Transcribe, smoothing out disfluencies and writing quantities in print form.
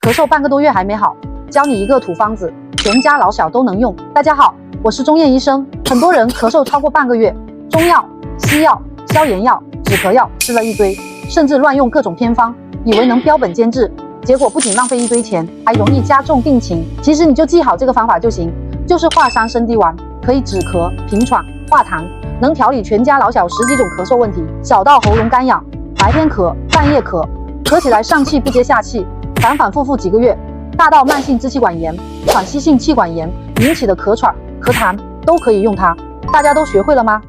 咳嗽半个多月还没好，教你一个土方子，全家老小都能用。大家好，我是钟燕医生。很多人咳嗽超过半个月，中药、西药、消炎药、止咳药吃了一堆，甚至乱用各种偏方，以为能标本兼治，结果不仅浪费一堆钱，还容易加重病情。其实你就记好这个方法就行，就是华山生地丸，可以止咳、平喘、化痰，能调理全家老小10几种咳嗽问题。小到喉咙干痒，白天咳、半夜咳，咳起来上气不接下气，反反复复几个月；大到慢性支气管炎、喘息性气管炎引起的咳喘、咳痰，都可以用它。大家都学会了吗？